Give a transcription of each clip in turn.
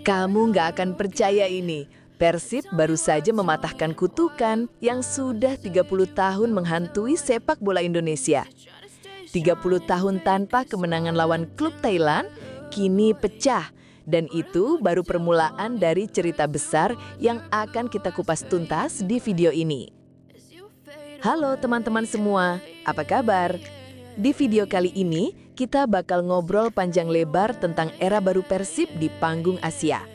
Kamu nggak akan percaya ini, Persib baru saja mematahkan kutukan yang sudah 30 tahun menghantui sepak bola Indonesia. 30 tahun tanpa kemenangan lawan klub Thailand, kini pecah. Dan itu baru permulaan dari cerita besar yang akan kita kupas tuntas di video ini. Halo teman-teman semua, apa kabar? Di video kali ini, kita bakal ngobrol panjang lebar tentang era baru Persib di panggung Asia.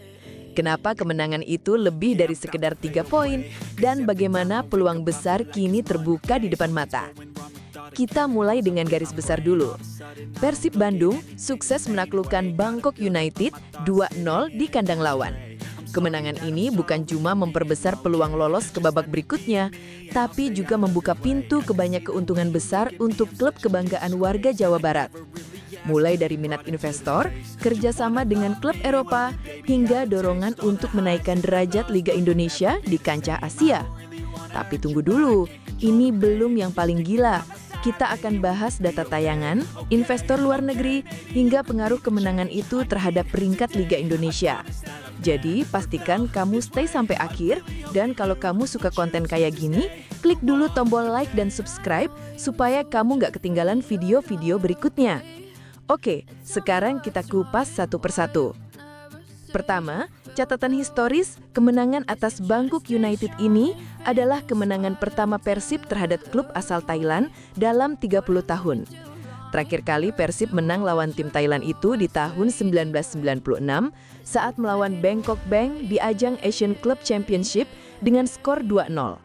Kenapa kemenangan itu lebih dari sekedar 3 poin, dan bagaimana peluang besar kini terbuka di depan mata. Kita mulai dengan garis besar dulu. Persib Bandung sukses menaklukkan Bangkok United 2-0 di kandang lawan. Kemenangan ini bukan cuma memperbesar peluang lolos ke babak berikutnya, tapi juga membuka pintu ke banyak keuntungan besar untuk klub kebanggaan warga Jawa Barat. Mulai dari minat investor, kerjasama dengan klub Eropa, hingga dorongan untuk menaikkan derajat Liga Indonesia di kancah Asia. Tapi tunggu dulu, ini belum yang paling gila. Kita akan bahas data tayangan, investor luar negeri, hingga pengaruh kemenangan itu terhadap peringkat Liga Indonesia. Jadi, pastikan kamu stay sampai akhir, dan kalau kamu suka konten kayak gini, klik dulu tombol like dan subscribe supaya kamu nggak ketinggalan video-video berikutnya. Oke, sekarang kita kupas satu persatu. Pertama, catatan historis kemenangan atas Bangkok United ini adalah kemenangan pertama Persib terhadap klub asal Thailand dalam 30 tahun. Terakhir kali Persib menang lawan tim Thailand itu di tahun 1996 saat melawan Bangkok Bank di ajang Asian Club Championship dengan skor 2-0.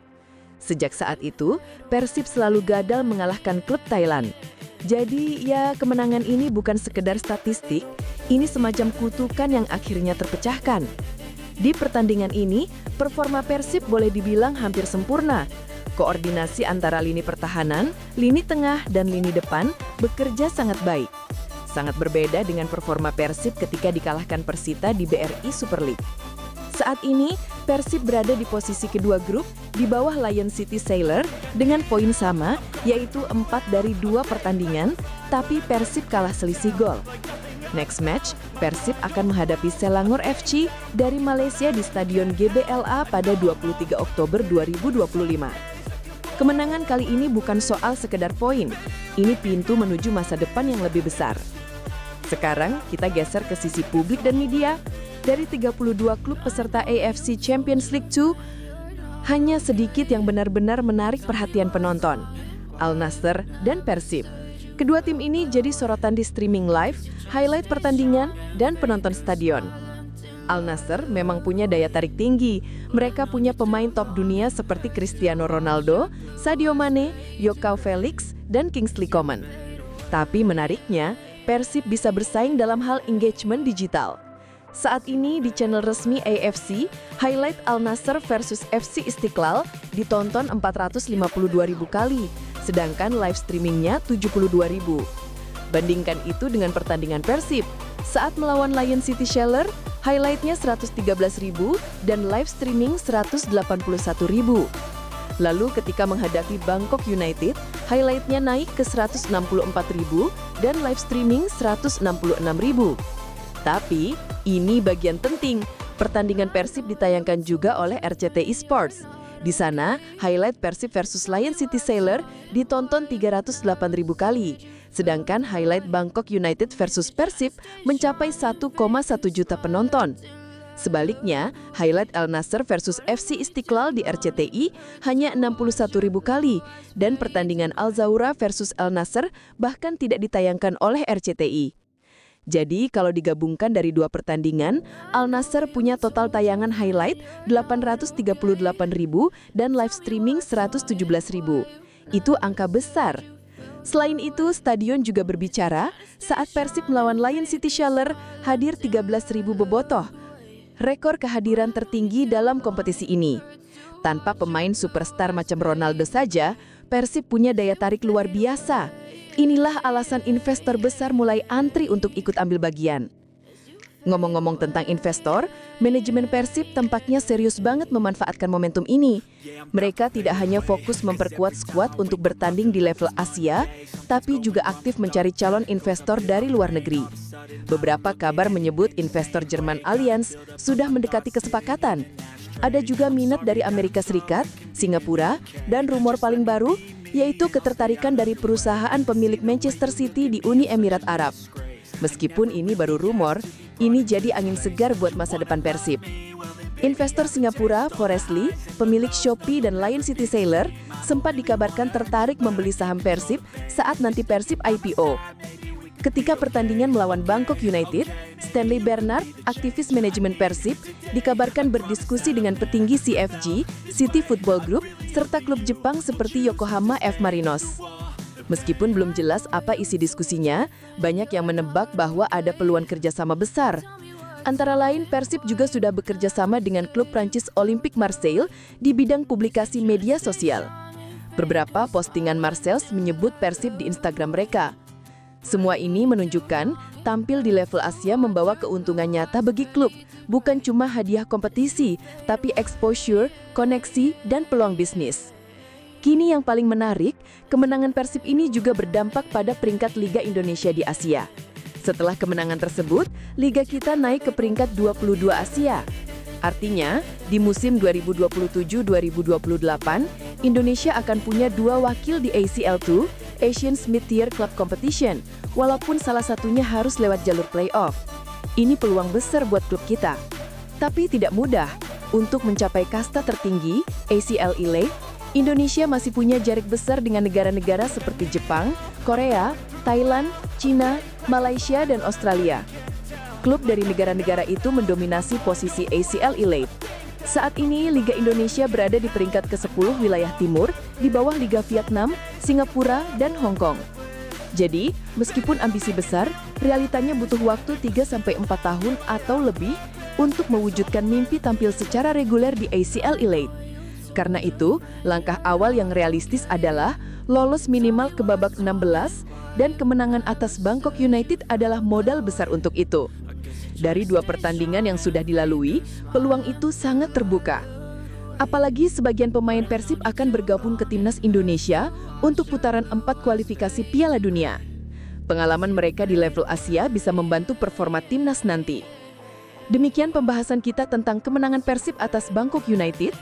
Sejak saat itu, Persib selalu gagal mengalahkan klub Thailand. Jadi ya kemenangan ini bukan sekedar statistik, ini semacam kutukan yang akhirnya terpecahkan. Di pertandingan ini, performa Persib boleh dibilang hampir sempurna. Koordinasi antara lini pertahanan, lini tengah, dan lini depan bekerja sangat baik. Sangat berbeda dengan performa Persib ketika dikalahkan Persita di BRI Super League. Saat ini, Persib berada di posisi kedua grup di bawah Lion City Sailor dengan poin sama, yaitu 4 dari 2 pertandingan, tapi Persib kalah selisih gol. Next match, Persib akan menghadapi Selangor FC dari Malaysia di Stadion GBLA pada 23 Oktober 2025. Kemenangan kali ini bukan soal sekedar poin, ini pintu menuju masa depan yang lebih besar. Sekarang kita geser ke sisi publik dan media. Dari 32 klub peserta AFC Champions League 2, hanya sedikit yang benar-benar menarik perhatian penonton, Al Nassr dan Persib. Kedua tim ini jadi sorotan di streaming live, highlight pertandingan, dan penonton stadion. Al Nassr memang punya daya tarik tinggi. Mereka punya pemain top dunia seperti Cristiano Ronaldo, Sadio Mane, Joao Felix, dan Kingsley Coman. Tapi menariknya, Persib bisa bersaing dalam hal engagement digital. Saat ini di channel resmi AFC, highlight Al Nassr versus FC Istiqlal ditonton 452.000 kali, sedangkan live streamingnya 72.000. Bandingkan itu dengan pertandingan Persib. Saat melawan Lion City Sailor, highlightnya 113.000 dan live streaming 181.000. Lalu ketika menghadapi Bangkok United, highlightnya naik ke 164.000 dan live streaming 166.000. Tapi, ini bagian penting. Pertandingan Persib ditayangkan juga oleh RCTI Sports. Di sana, highlight Persib versus Lion City Sailor ditonton 308.000 kali. Sedangkan highlight Bangkok United versus Persib mencapai 1,1 juta penonton. Sebaliknya, highlight Al Nassr versus FC Istiqlal di RCTI hanya 61.000 kali. Dan pertandingan Al Zawra versus Al Nassr bahkan tidak ditayangkan oleh RCTI. Jadi, kalau digabungkan dari 2 pertandingan, Al Nassr punya total tayangan highlight 838.000 dan live streaming 117.000. Itu angka besar. Selain itu, stadion juga berbicara saat Persib melawan Lion City Sailor hadir 13.000 bobotoh. Rekor kehadiran tertinggi dalam kompetisi ini. Tanpa pemain superstar macam Ronaldo saja, Persib punya daya tarik luar biasa. Inilah alasan investor besar mulai antri untuk ikut ambil bagian. Ngomong-ngomong tentang investor, manajemen Persib tampaknya serius banget memanfaatkan momentum ini. Mereka tidak hanya fokus memperkuat skuad untuk bertanding di level Asia, tapi juga aktif mencari calon investor dari luar negeri. Beberapa kabar menyebut investor Jerman Allianz sudah mendekati kesepakatan. Ada juga minat dari Amerika Serikat, Singapura, dan rumor paling baru, yaitu ketertarikan dari perusahaan pemilik Manchester City di Uni Emirat Arab. Meskipun ini baru rumor, ini jadi angin segar buat masa depan Persib. Investor Singapura, Forest Lee, pemilik Shopee dan Lion City Sailor, sempat dikabarkan tertarik membeli saham Persib saat nanti Persib IPO. Ketika pertandingan melawan Bangkok United, Stanley Bernard, aktivis manajemen Persib, dikabarkan berdiskusi dengan petinggi CFG, City Football Group, serta klub Jepang seperti Yokohama F. Marinos. Meskipun belum jelas apa isi diskusinya, banyak yang menebak bahwa ada peluang kerjasama besar. Antara lain, Persib juga sudah bekerja sama dengan klub Prancis Olympique Marseille di bidang publikasi media sosial. Beberapa postingan Marseille menyebut Persib di Instagram mereka. Semua ini menunjukkan tampil di level Asia membawa keuntungan nyata bagi klub, bukan cuma hadiah kompetisi, tapi exposure, koneksi, dan peluang bisnis. Kini yang paling menarik, kemenangan Persib ini juga berdampak pada peringkat Liga Indonesia di Asia. Setelah kemenangan tersebut, Liga kita naik ke peringkat 22 Asia. Artinya, di musim 2027-2028, Indonesia akan punya 2 wakil di ACL2, Asian Mid-Tier Club Competition, walaupun salah satunya harus lewat jalur play-off. Ini peluang besar buat klub kita. Tapi tidak mudah. Untuk mencapai kasta tertinggi, ACL Elite, Indonesia masih punya jarak besar dengan negara-negara seperti Jepang, Korea, Thailand, Cina, Malaysia, dan Australia. Klub dari negara-negara itu mendominasi posisi ACL Elite. Saat ini, Liga Indonesia berada di peringkat ke-10 wilayah timur, di bawah Liga Vietnam, Singapura, dan Hong Kong. Jadi, meskipun ambisi besar, realitanya butuh waktu 3-4 tahun atau lebih untuk mewujudkan mimpi tampil secara reguler di ACL Elite. Karena itu, langkah awal yang realistis adalah lolos minimal ke babak 16 dan kemenangan atas Bangkok United adalah modal besar untuk itu. Dari 2 pertandingan yang sudah dilalui, peluang itu sangat terbuka. Apalagi sebagian pemain Persib akan bergabung ke Timnas Indonesia untuk putaran 4 kualifikasi Piala Dunia. Pengalaman mereka di level Asia bisa membantu performa Timnas nanti. Demikian pembahasan kita tentang kemenangan Persib atas Bangkok United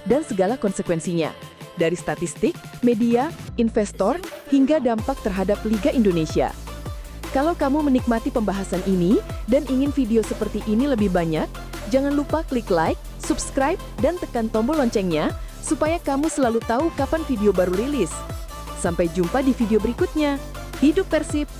dan segala konsekuensinya, dari statistik, media, investor, hingga dampak terhadap Liga Indonesia. Kalau kamu menikmati pembahasan ini dan ingin video seperti ini lebih banyak, jangan lupa klik like, subscribe, dan tekan tombol loncengnya supaya kamu selalu tahu kapan video baru rilis. Sampai jumpa di video berikutnya. Hidup Persib!